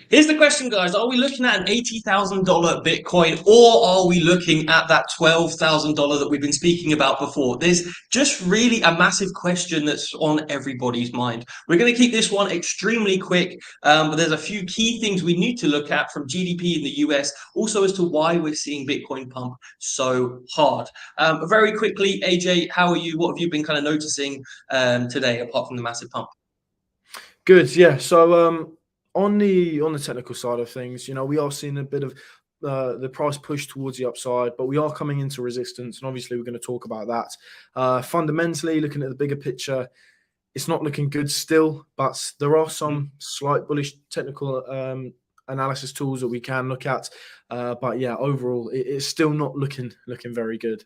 Here's the question, guys. Are we looking at an $80,000 Bitcoin, or are we looking at that $12,000 that we've been speaking about before? There's just really a massive question that's on everybody's mind. We're going to keep this one extremely quick, but there's a few key things we need to look at from GDP in the US, also as to why we're seeing Bitcoin pump so hard. Very quickly, AJ, how are you? What have you been kind of noticing today, apart from the massive pump? Good, yeah. So on the technical side of things, we are seeing a bit of the price push towards the upside, but we are coming into resistance, and obviously we're going to talk about that. Fundamentally, looking at the bigger picture, it's not looking good still, but there are some slight bullish technical analysis tools that we can look at. But yeah, overall, it's still not looking very good.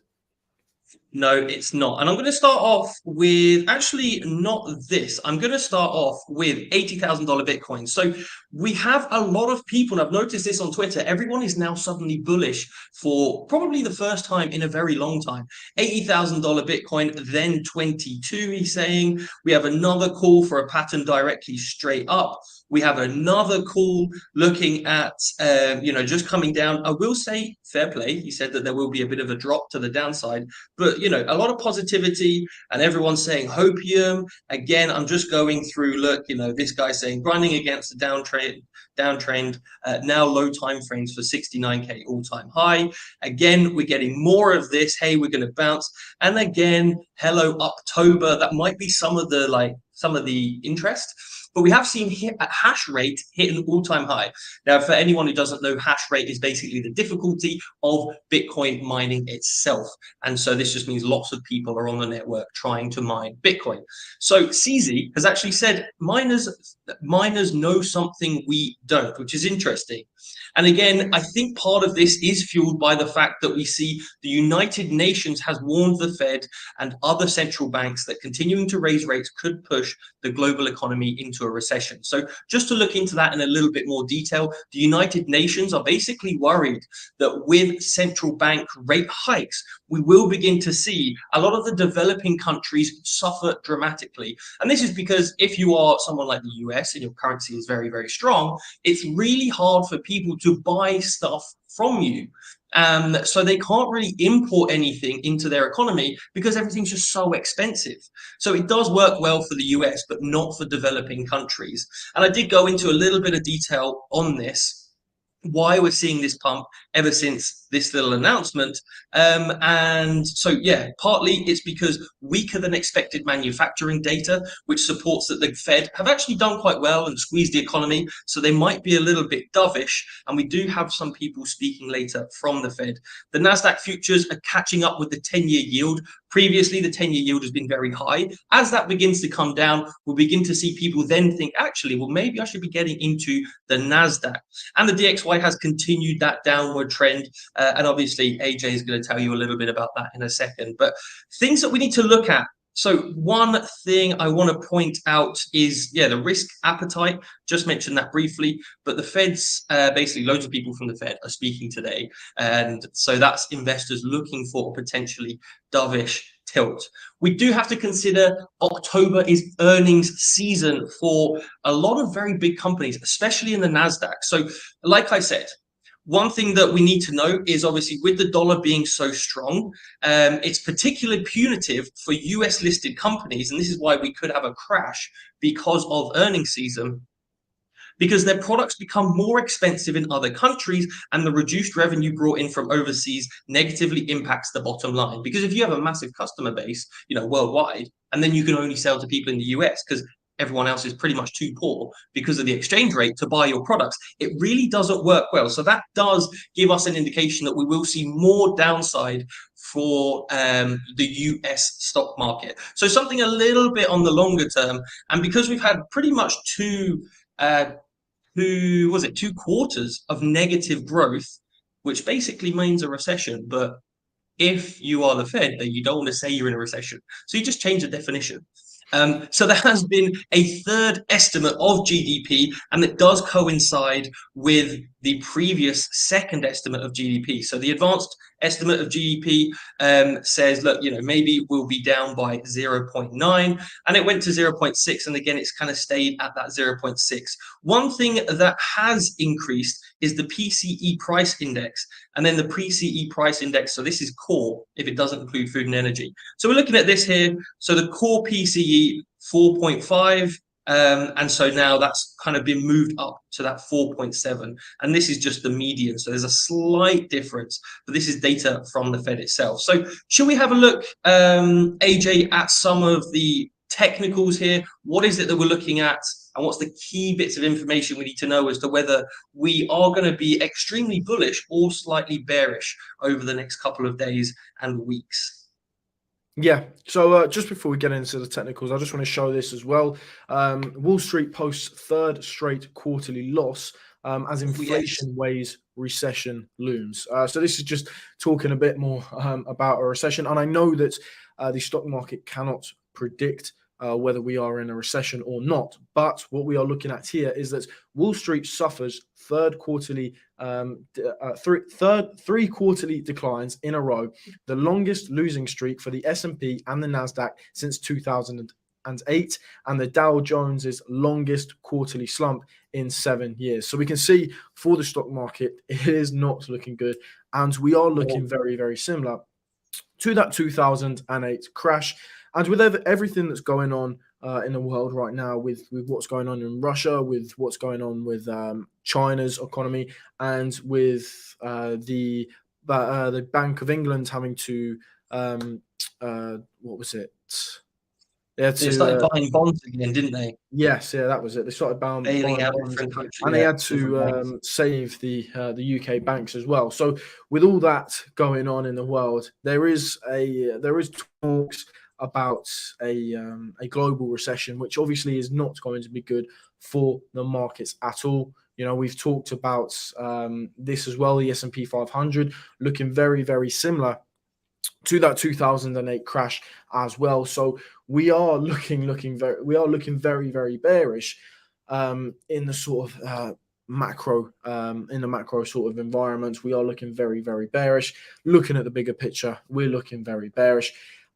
No, it's not. And I'm going to start off with actually not this. I'm going to start off with $80,000 Bitcoin. So we have a lot of people, and I've noticed this on Twitter. Everyone is now suddenly bullish for probably the first time in a very long time. $80,000 Bitcoin, then 22, he's saying. We have another call for a pattern directly straight up. We have another call looking at, just coming down. I will say fair play. He said that there will be a bit of a drop to the downside, but a lot of positivity, and everyone's saying hopium. Again, I'm just going through. Look, this guy's saying grinding against the downtrend. Now low time frames for 69k all-time high. Again, we're getting more of this. Hey, we're going to bounce, and again, hello October. That might be some of the interest. But we have seen a hash rate hit an all-time high. Now, for anyone who doesn't know, hash rate is basically the difficulty of Bitcoin mining itself. And so this just means lots of people are on the network trying to mine Bitcoin. So CZ has actually said miners know something we don't, which is interesting. And again, I think part of this is fueled by the fact that we see the United Nations has warned the Fed and other central banks that continuing to raise rates could push the global economy into a recession. So just to look into that in a little bit more detail, the United Nations are basically worried that with central bank rate hikes, we will begin to see a lot of the developing countries suffer dramatically. And this is because if you are someone like the US and your currency is very, very strong, it's really hard for people to buy stuff from you. So they can't really import anything into their economy because everything's just so expensive. So it does work well for the US, but not for developing countries. And I did go into a little bit of detail on this, why we're seeing this pump ever since this little announcement. And so, yeah, partly it's because weaker than expected manufacturing data, which supports that the Fed have actually done quite well and squeezed the economy. So they might be a little bit dovish. And we do have some people speaking later from the Fed. The NASDAQ futures are catching up with the 10-year yield. Previously, the 10-year yield has been very high. As that begins to come down, we'll begin to see people then think, actually, well, maybe I should be getting into the NASDAQ. And the DXY has continued that downward trend. And obviously, AJ is going to tell you a little bit about that in a second. But things that we need to look at. So one thing I want to point out is, the risk appetite. Just mentioned that briefly, but the Fed's basically loads of people from the Fed are speaking today. And so that's investors looking for a potentially dovish tilt. We do have to consider October is earnings season for a lot of very big companies, especially in the NASDAQ. So like I said, one thing that we need to know is obviously with the dollar being so strong, it's particularly punitive for US listed companies. And this is why we could have a crash because of earnings season, because their products become more expensive in other countries and the reduced revenue brought in from overseas negatively impacts the bottom line. Because if you have a massive customer base, worldwide, and then you can only sell to people in the US because everyone else is pretty much too poor because of the exchange rate to buy your products, it really doesn't work well. So that does give us an indication that we will see more downside for the US stock market. So something a little bit on the longer term. And because we've had pretty much two quarters of negative growth, which basically means a recession. But if you are the Fed, then you don't want to say you're in a recession. So you just change the definition. So there has been a third estimate of GDP, and it does coincide with the previous second estimate of GDP. So the advanced estimate of GDP says, look, maybe we'll be down by 0.9, and it went to 0.6, and again, it's kind of stayed at that 0.6. One thing that has increased is the PCE price index, and then the pre-CE price index. So this is core, if it doesn't include food and energy. So we're looking at this here. So the core PCE 4.5. And so now that's kind of been moved up to that 4.7. And this is just the median. So there's a slight difference, but this is data from the Fed itself. So should we have a look, AJ, at some of the technicals here? What is it that we're looking at? And what's the key bits of information we need to know as to whether we are going to be extremely bullish or slightly bearish over the next couple of days and weeks? Yeah, so just before we get into the technicals, I just want to show this as well. Wall Street posts third straight quarterly loss as inflation weighs, recession looms. So this is just talking a bit more about a recession. And I know that the stock market cannot predict whether we are in a recession or not. But what we are looking at here is that Wall Street suffers three quarterly declines in a row, the longest losing streak for the S&P and the Nasdaq since 2008, and the Dow Jones's longest quarterly slump in 7 years. So we can see for the stock market, it is not looking good, and we are looking very, very similar to that 2008 crash. And with everything that's going on in the world right now, with what's going on in Russia, with what's going on with China's economy, and with the Bank of England having to what was it? They started buying bonds again, didn't they? Yes, yeah, that was it. They started buying bonds, and they had to save the UK banks as well. So with all that going on in the world, there is talks about a global recession, which obviously is not going to be good for the markets at all. We've talked about this as well. The S&P 500 looking very, very similar to that 2008 crash as well. So we are looking very, very bearish in the sort of macro sort of environment. We are looking very, very bearish. Looking at the bigger picture, we're looking very bearish.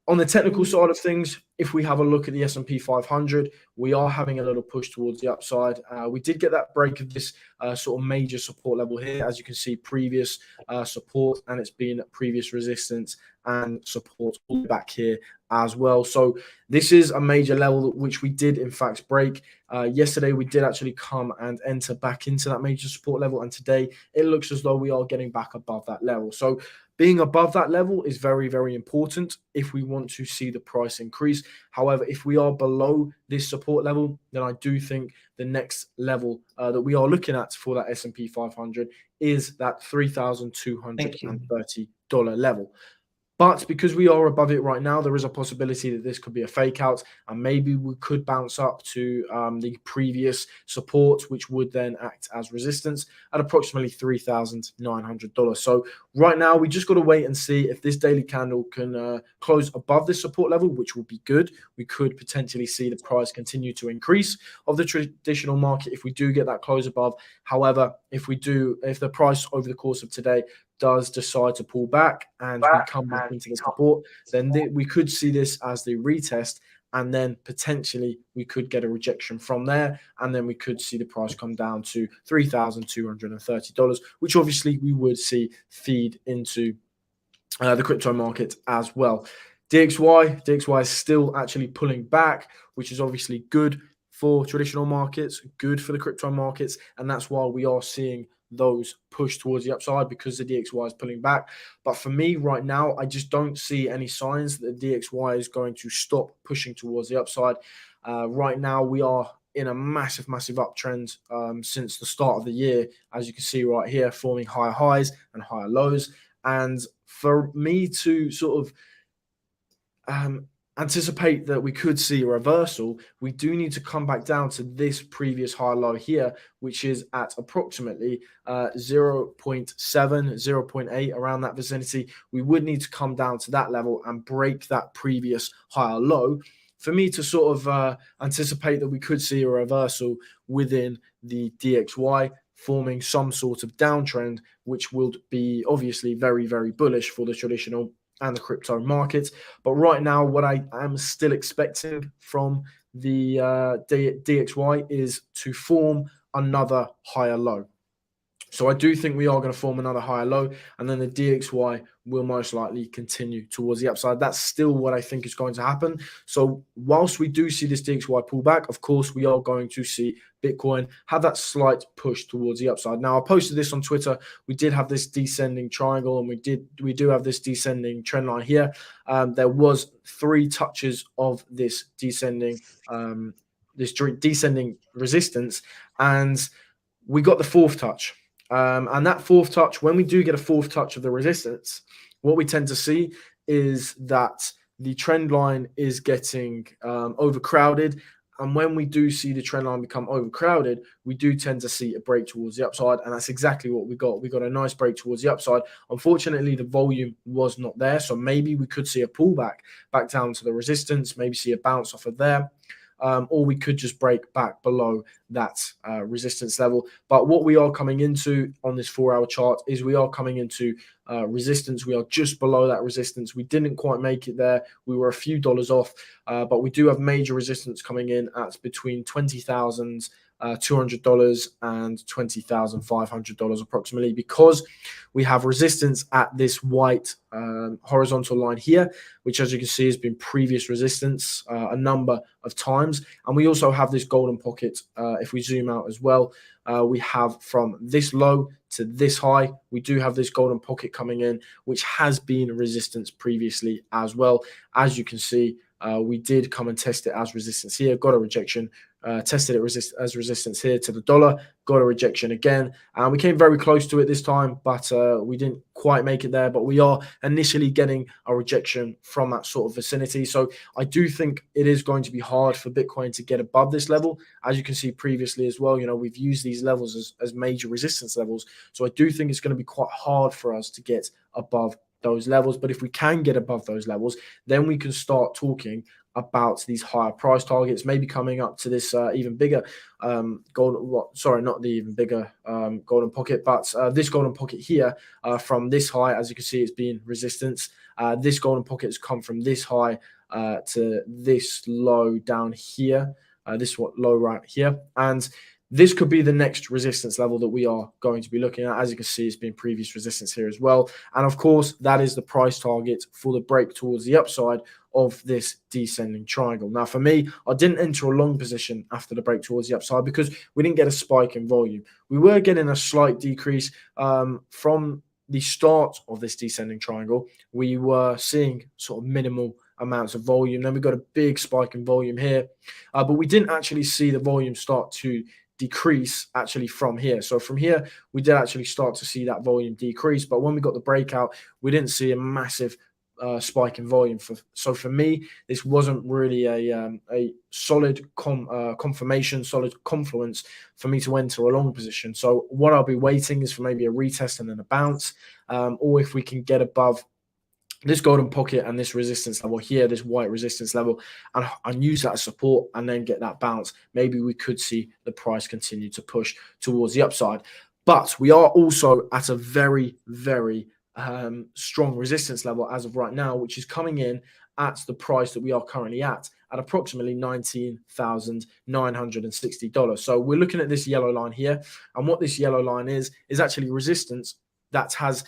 On the technical side of things, if we have a look at the S&P 500, we are having a little push towards the upside. We did get that break of this sort of major support level here. As you can see, previous support, and it's been previous resistance and support all the way back here as well. So this is a major level which we did in fact break. Yesterday, we did actually come and enter back into that major support level. And today, it looks as though we are getting back above that level. So being above that level is very, very important if we want to see the price increase. However, if we are below this support level, then I do think the next level that we are looking at for that S&P 500 is that $3,230 level. But because we are above it right now, there is a possibility that this could be a fake out, and maybe we could bounce up to the previous support, which would then act as resistance at approximately $3,900. So right now, we just got to wait and see if this daily candle can close above this support level, which would be good. We could potentially see the price continue to increase of the traditional market if we do get that close above. However, if the price over the course of today does decide to pull back and we come back into the support, then we could see this as the retest, and then potentially we could get a rejection from there, and then we could see the price come down to $3,230, which obviously we would see feed into the crypto market as well. DXY is still actually pulling back, which is obviously good for traditional markets, good for the crypto markets, and that's why we are seeing those push towards the upside, because the DXY is pulling back. But for me right now, I just don't see any signs that the DXY is going to stop pushing towards the upside. Right now, we are in a massive uptrend since the start of the year, as you can see right here, forming higher highs and higher lows. And for me to sort of anticipate that we could see a reversal, we do need to come back down to this previous high low here, which is at approximately 0.7, 0.8, around that vicinity. We would need to come down to that level and break that previous higher low for me to sort of anticipate that we could see a reversal within the DXY. forming some sort of downtrend, which would be obviously very, very bullish for the traditional and the crypto market. But right now, what I am still expecting from the DXY is to form another higher low. So I do think we are going to form another higher low, and then the DXY will most likely continue towards the upside. That's still what I think is going to happen. So whilst we do see this DXY pullback, of course, we are going to see Bitcoin have that slight push towards the upside. Now, I posted this on Twitter. We did have this descending triangle, and we do have this descending trend line here. There was 3 touches of this descending resistance, and we got the 4th touch. And that 4th touch, when we do get a 4th touch of the resistance, what we tend to see is that the trend line is getting overcrowded. And when we do see the trend line become overcrowded, we do tend to see a break towards the upside. And that's exactly what we got. We got a nice break towards the upside. Unfortunately, the volume was not there. So maybe we could see a pullback back down to the resistance, maybe see a bounce off of there. Or we could just break back below that resistance level. But what we are coming into on this 4-hour chart is we are coming into resistance. We are just below that resistance. We didn't quite make it there. We were a few dollars off, but we do have major resistance coming in at between $20,200 and $20,500 approximately, because we have resistance at this white horizontal line here, which, as you can see, has been previous resistance a number of times. And we also have this golden pocket. If we zoom out as well, we have from this low to this high, we do have this golden pocket coming in, which has been resistance previously as well. As you can see, we did come and test it as resistance here, got a rejection, tested it as resistance here to the dollar, got a rejection again, and we came very close to it this time, but we didn't quite make it there. But we are initially getting a rejection from that sort of vicinity. So I do think it is going to be hard for Bitcoin to get above this level. As you can see previously as well, we've used these levels as major resistance levels. So I do think it's going to be quite hard for us to get above those levels. But if we can get above those levels, then we can start talking about these higher price targets, maybe coming up to this even bigger not the even bigger golden pocket, but this golden pocket here from this high. As you can see, it's been resistance. This golden pocket has come from this high to this low down here, this low right here, and this could be the next resistance level that we are going to be looking at. As you can see, it's been previous resistance here as well. And of course, that is the price target for the break towards the upside of this descending triangle. Now, for me, I didn't enter a long position after the break towards the upside because we didn't get a spike in volume. We were getting a slight decrease from the start of this descending triangle. We were seeing sort of minimal amounts of volume. Then we got a big spike in volume here, but we didn't actually see the volume start to decrease actually from here. So from here, we did actually start to see that volume decrease. But when we got the breakout, we didn't see a massive spike in volume. So for me, this wasn't really a solid confirmation, solid confluence for me to enter a long position. So what I'll be waiting is for maybe a retest and then a bounce, or if we can get above this golden pocket and this resistance level here, this white resistance level, and use that as support and then get that bounce, maybe we could see the price continue to push towards the upside. But we are also at a very, very strong resistance level as of right now, which is coming in at the price that we are currently at approximately $19,960. So we're looking at this yellow line here, and what this yellow line is actually resistance that has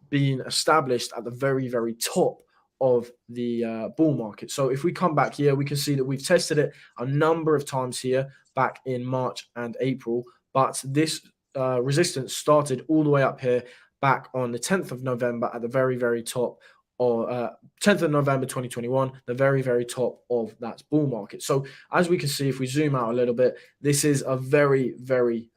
being established at the very, very top of the bull market. So if we come back here, we can see that we've tested it a number of times here back in March and April, but this resistance started all the way up here back on the 10th of November at the very, very top, or 10th of November 2021, the very, very top of that bull market. So as we can see, if we zoom out a little bit, this is a very, very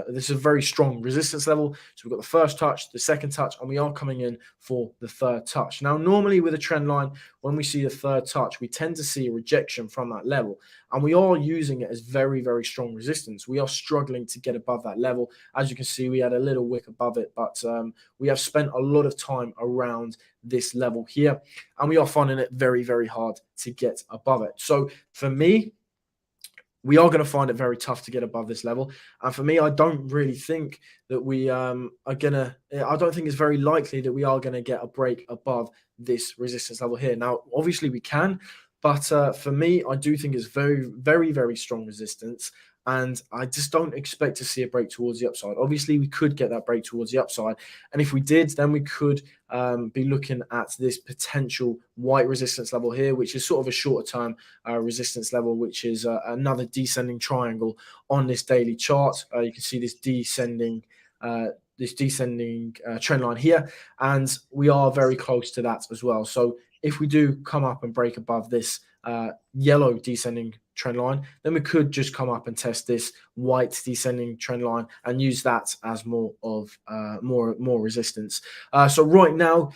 this is a very strong resistance level. So we've got the first touch, the second touch, and we are coming in for the third touch. Now, normally with a trend line, when we see the third touch, we tend to see a rejection from that level. And we are using it as very, very strong resistance. We are struggling to get above that level. As you can see, we had a little wick above it, but we have spent a lot of time around this level here. And we are finding it very, very hard to get above it. So for me, we are going to find it very tough to get above this level. And for me, I don't really think that we are going to, I don't think it's very likely that we are going to get a break above this resistance level here. Now, obviously we can, but for me, I do think it's very, very, very strong resistance. And I just don't expect to see a break towards the upside. Obviously, we could get that break towards the upside. And if we did, then we could be looking at this potential white resistance level here, which is sort of a shorter term resistance level, which is another descending triangle on this daily chart. You can see this descending trend line here, and we are very close to that as well. So if we do come up and break above this yellow descending trend line, then we could just come up and test this white descending trend line and use that as more of more resistance. So right now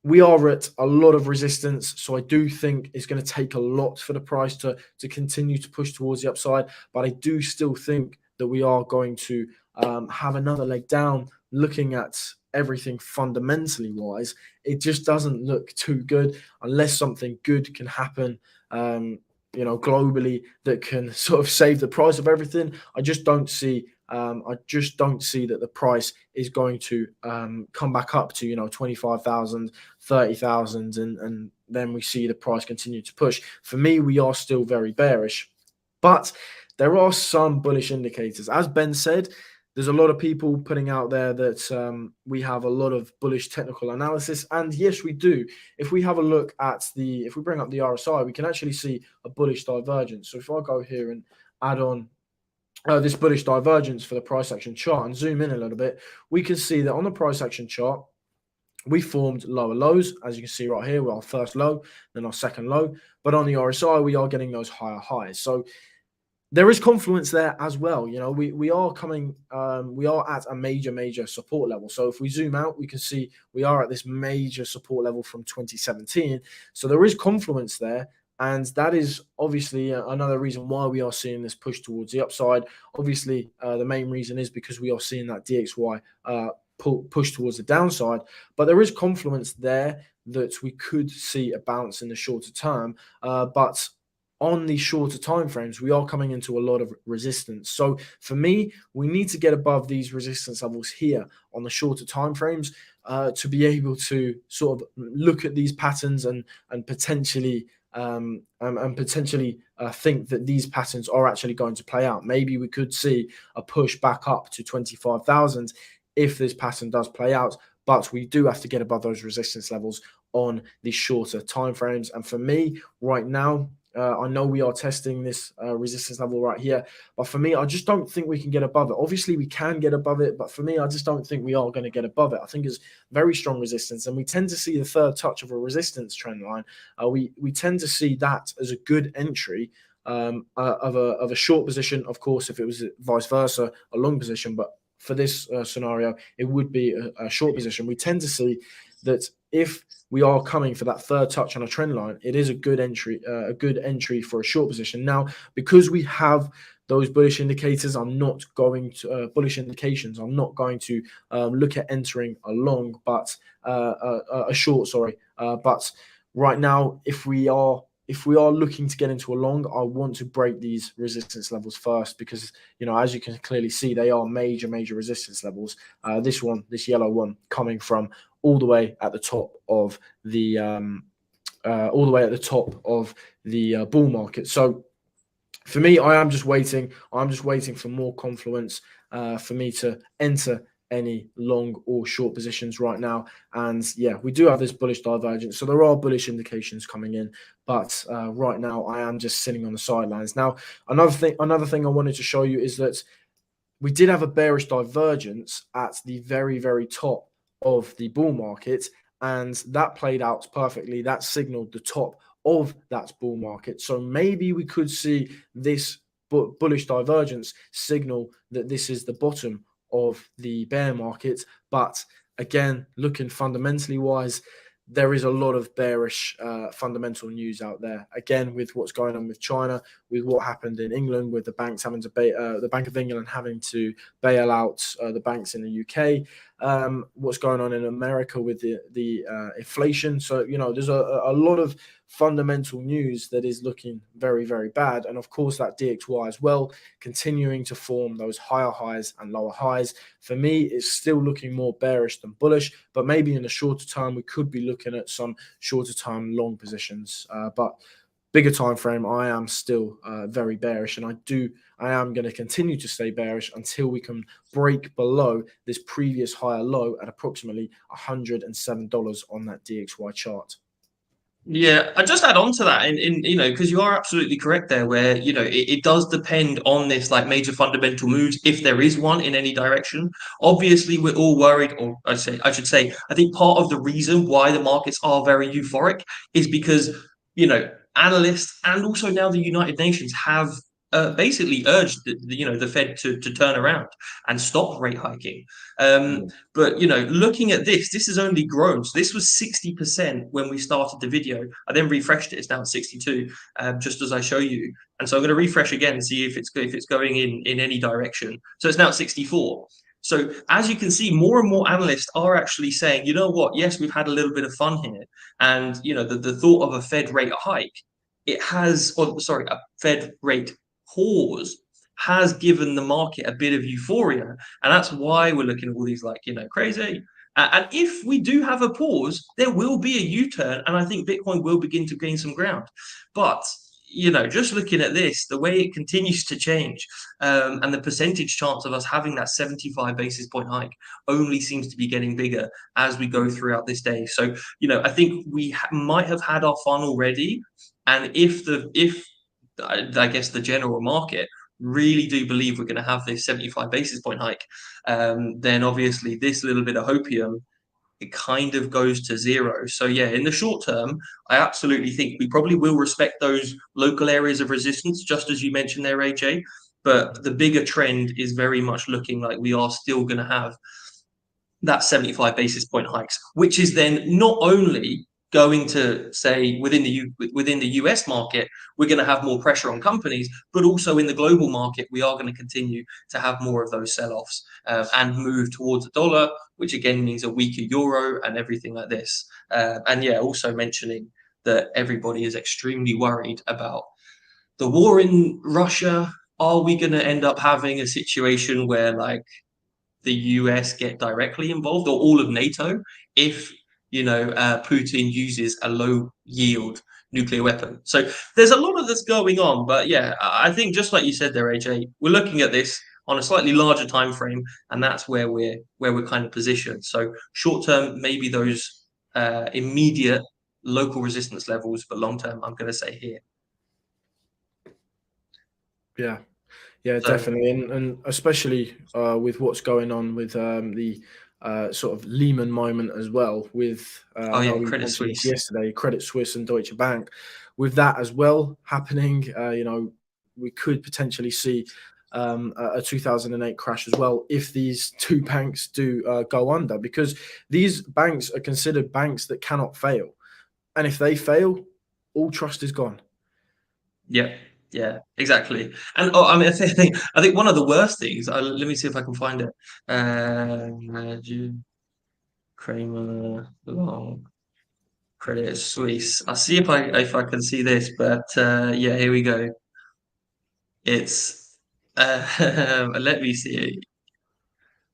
we are at a lot of resistance, so I do think it's going to take a lot for the price to continue to push towards the upside, but I do still think that we are going to have another leg down. Looking at everything fundamentally wise, it just doesn't look too good unless something good can happen globally that can sort of save the price of everything. I just don't see that the price is going to come back up to 25,000, 30,000, and then we see the price continue to push. For me, we are still very bearish, but there are some bullish indicators. As Ben said, there's a lot of people putting out there that we have a lot of bullish technical analysis, and yes, we do. If we have a look at if we bring up the RSI, we can actually see a bullish divergence. So if I go here and add on this bullish divergence for the price action chart and zoom in a little bit, we can see that on the price action chart, we formed lower lows, as you can see right here, with our first low, then our second low. But on the RSI, we are getting those higher highs. So there is confluence there as well. We are coming, we are at a major support level. So if we zoom out, we can see we are at this major support level from 2017. So there is confluence there. And that is obviously another reason why we are seeing this push towards the upside. Obviously, the main reason is because we are seeing that DXY push towards the downside. But there is confluence there that we could see a bounce in the shorter term. But on the shorter time frames, we are coming into a lot of resistance. So for me, we need to get above these resistance levels here on the shorter time frames to be able to sort of look at these patterns and potentially think that these patterns are actually going to play out. Maybe we could see a push back up to 25,000 if this pattern does play out, but we do have to get above those resistance levels on the shorter time frames. And for me, right now, I know we are testing this resistance level right here, but for me, I just don't think we can get above it. Obviously, we can get above it, but for me, I just don't think we are going to get above it. I think it's very strong resistance, and we tend to see the third touch of a resistance trend line. We tend to see that as a good entry of a short position. Of course, if it was vice versa, a long position, but for this scenario, it would be a short position. We tend to see that if we are coming for that third touch on a trend line, it is a good entry for a short position. Now, because we have those bullish indicators, I'm not going to bullish indications. I'm not going to look at entering a long, but a short. Sorry, but right now, if we are looking to get into a long, I want to break these resistance levels first because, as you can clearly see, they are major resistance levels. This yellow one, coming from all the way at the top of the bull market. So for me, I am just waiting. I'm just waiting for more confluence for me to enter any long or short positions right now. And yeah, we do have this bullish divergence. So there are bullish indications coming in, but right now I am just sitting on the sidelines. Now, another thing I wanted to show you is that we did have a bearish divergence at the very top of the bull market, and that played out perfectly. That signaled the top of that bull market. So maybe we could see this bullish divergence signal that this is the bottom of the bear market. But again, looking fundamentally wise, there is a lot of bearish fundamental news out there. Again, with what's going on with China, with what happened in England, with the banks having to the Bank of England having to bail out the banks in the UK, what's going on in America with the inflation. So, there's a lot of fundamental news that is looking very, very bad. And of course, that DXY as well, continuing to form those higher highs and lower highs. For me, it's still looking more bearish than bullish, but maybe in the shorter term, we could be looking at some shorter term long positions. But bigger time frame, I am still very bearish, and I am going to continue to stay bearish until we can break below this previous higher low at approximately $107 on that DXY chart. Yeah, I just add on to that in because you are absolutely correct there, where it does depend on this like major fundamental moves, if there is one in any direction. Obviously, we're all worried, or I should say, I think part of the reason why the markets are very euphoric is because analysts and also now the United Nations have basically urged the Fed to turn around and stop rate hiking. But looking at this has only grown. So this was 60% when we started the video. I then refreshed it. It's now at 62, just as I show you. And so I'm going to refresh again and see if it's going in any direction. So it's now at 64. So as you can see, more and more analysts are actually saying, you know what? Yes, we've had a little bit of fun here, and the thought of a Fed rate hike, a Fed rate pause has given the market a bit of euphoria, and that's why we're looking at all these crazy. And if we do have a pause, there will be a U-turn, and I think Bitcoin will begin to gain some ground. But just looking at this, the way it continues to change, and the percentage chance of us having that 75 basis point hike only seems to be getting bigger as we go throughout this day. So I think we might have had our fun already, and if I guess the general market really do believe we're going to have this 75 basis point hike, then obviously this little bit of hopium, it kind of goes to zero. So yeah, in the short term, I absolutely think we probably will respect those local areas of resistance, just as you mentioned there, AJ. But the bigger trend is very much looking like we are still going to have that 75 basis point hikes, which is then not only going to say within the US market, we're going to have more pressure on companies, but also in the global market, we are going to continue to have more of those sell-offs and move towards a dollar, which again means a weaker euro and everything like this. And yeah, also mentioning that everybody is extremely worried about the war in Russia. Are we going to end up having a situation where the US get directly involved, or all of NATO, if Putin uses a low yield nuclear weapon? So there's a lot of this going on, but yeah, I think just like you said there, AJ, we're looking at this on a slightly larger time frame, and that's where we're kind of positioned. So short term, maybe those immediate local resistance levels, but long term, I'm going to say here. Yeah. Yeah, So, definitely, and especially with what's going on with the sort of Lehman moment as well. With I know we Credit mentioned this Suisse. yesterday, Credit Suisse and Deutsche Bank. With that as well happening, we could potentially see a 2008 crash as well if these two banks do go under, because these banks are considered banks that cannot fail, and if they fail, all trust is gone. Yeah, exactly. And I mean, I think one of the worst things. Let me see if I can find it. Jim Cramer long Credit Suisse. I'll see if I can see this, but yeah, here we go. It's let me see.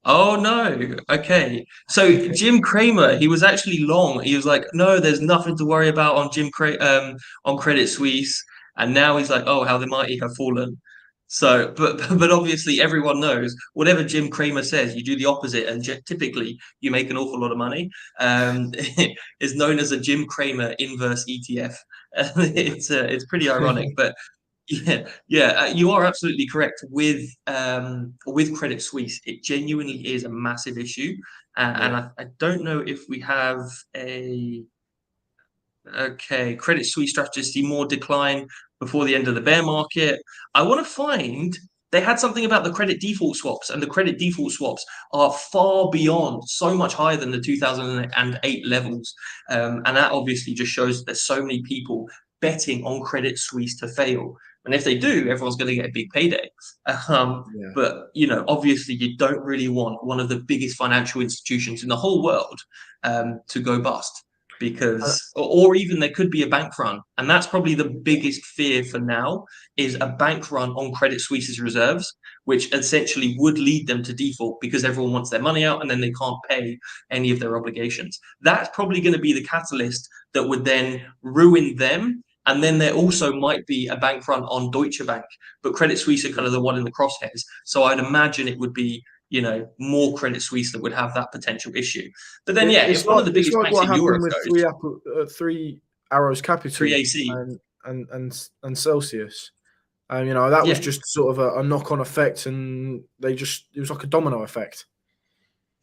Oh no. Okay. So Jim Cramer, he was actually long. He was like, no, there's nothing to worry about on on Credit Suisse. And now he's like, oh, how the mighty have fallen. So, but obviously everyone knows whatever Jim Cramer says, you do the opposite, and typically you make an awful lot of money. It's known as a Jim Cramer inverse ETF. It's pretty ironic, but yeah, you are absolutely correct with Credit Suisse. It genuinely is a massive issue, and I don't know if we have a Credit Suisse strategy see more decline before the end of the bear market. I want to find they had something about the credit default swaps, and the credit default swaps are far beyond, so much higher than the 2008 levels, and that obviously just shows there's so many people betting on Credit Suisse to fail. And if they do, everyone's going to get a big payday. Um, Yeah. but obviously, you don't really want one of the biggest financial institutions in the whole world to go bust, Uh, because, or even there could be a bank run, and that's probably the biggest fear for now, is a bank run on Credit Suisse's reserves, which essentially would lead them to default because everyone wants their money out and then they can't pay any of their obligations. That's probably going to be the catalyst that would then ruin them. And then there also might be a bank run on Deutsche Bank, but Credit Suisse are kind of the one in the crosshairs. So I'd imagine it would be, more Credit Suisse that would have that potential issue. But then, yeah, it's if one of like the biggest banks what in happened Europe with goes, Three Arrows Capital 3AC, and Celsius. That was yeah, just sort of a knock-on effect, and it was like a domino effect.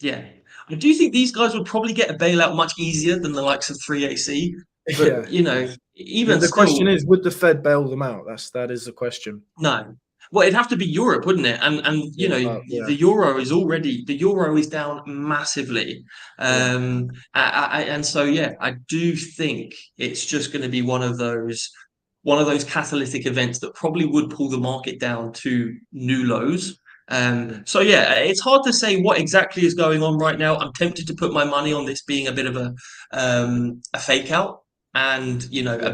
yeah. I do think these guys would probably get a bailout much easier than the likes of 3AC. But, Yeah. even The question still, is, would the Fed bail them out? That is the question. no. Well, it'd have to be Europe, wouldn't it? And Yeah. Yeah. the euro is down massively. Yeah. And so yeah, I do think it's just going to be one of those catalytic events that probably would pull the market down to new lows. Yeah. So yeah, it's hard to say what exactly is going on right now. I'm tempted to put my money on this being a bit of a fake out, and a Yeah.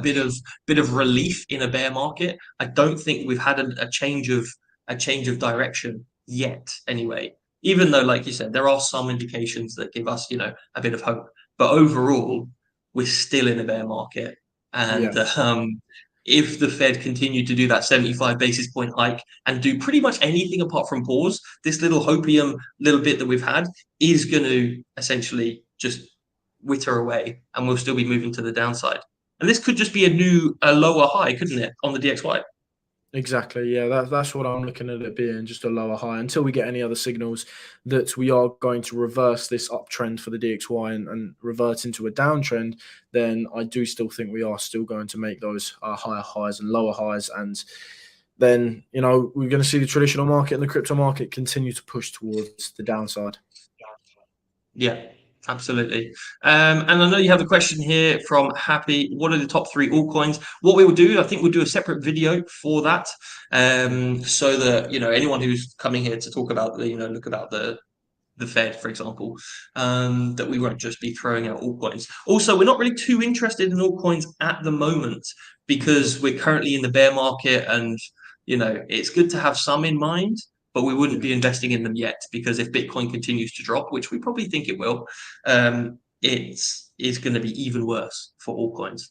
bit of relief in a bear market. I don't think we've had a change of direction yet, anyway. Even though, like you said, there are some indications that give us, a bit of hope. But overall, we're still in a bear market, Yeah. and if the Fed continued to do that 75 basis point hike and do pretty much anything apart from pause, this little hopium little bit that we've had is going to essentially just wither away, and we'll still be moving to the downside. And this could just be a lower high, couldn't it, on the DXY? Exactly. Yeah, that's what I'm looking at it being, just a lower high until we get any other signals that we are going to reverse this uptrend for the DXY and revert into a downtrend. Then I do still think we are still going to make those higher highs and lower highs, and then we're going to see the traditional market and the crypto market continue to push towards the downside. Yeah, absolutely. And I know you have a question here from Happy. What are the top 3 altcoins? What we will do, I think we'll do a separate video for that, so that anyone who's coming here to talk about look about the Fed, for example, that we won't just be throwing out altcoins. Also, we're not really too interested in altcoins at the moment because we're currently in the bear market, and it's good to have some in mind, but we wouldn't Yeah. be investing in them yet, because if Bitcoin continues to drop, which we probably think it will, it is going to be even worse for altcoins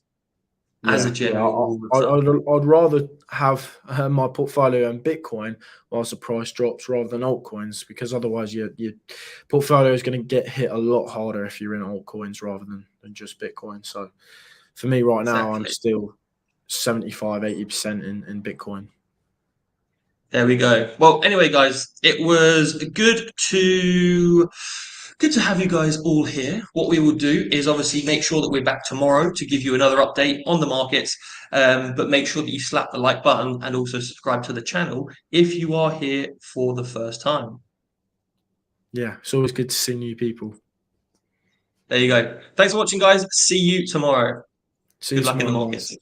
as a Yeah, yeah. general rule of thumb. I'd rather have my portfolio in Bitcoin whilst the price drops rather than altcoins, because otherwise your portfolio is going to get hit a lot harder if you're in altcoins rather than just Bitcoin. So for me right now, I'm Exactly. still 75-80% in Bitcoin. There we go. Well, anyway, guys, it was good to have you guys all here. What we will do is obviously make sure that we're back tomorrow to give you another update on the markets. But make sure that you slap the like button and also subscribe to the channel if you are here for the first time. Yeah, it's always good to see new people. There you go. Thanks for watching, guys. See you tomorrow. See you Good luck in the tomorrow, markets. guys.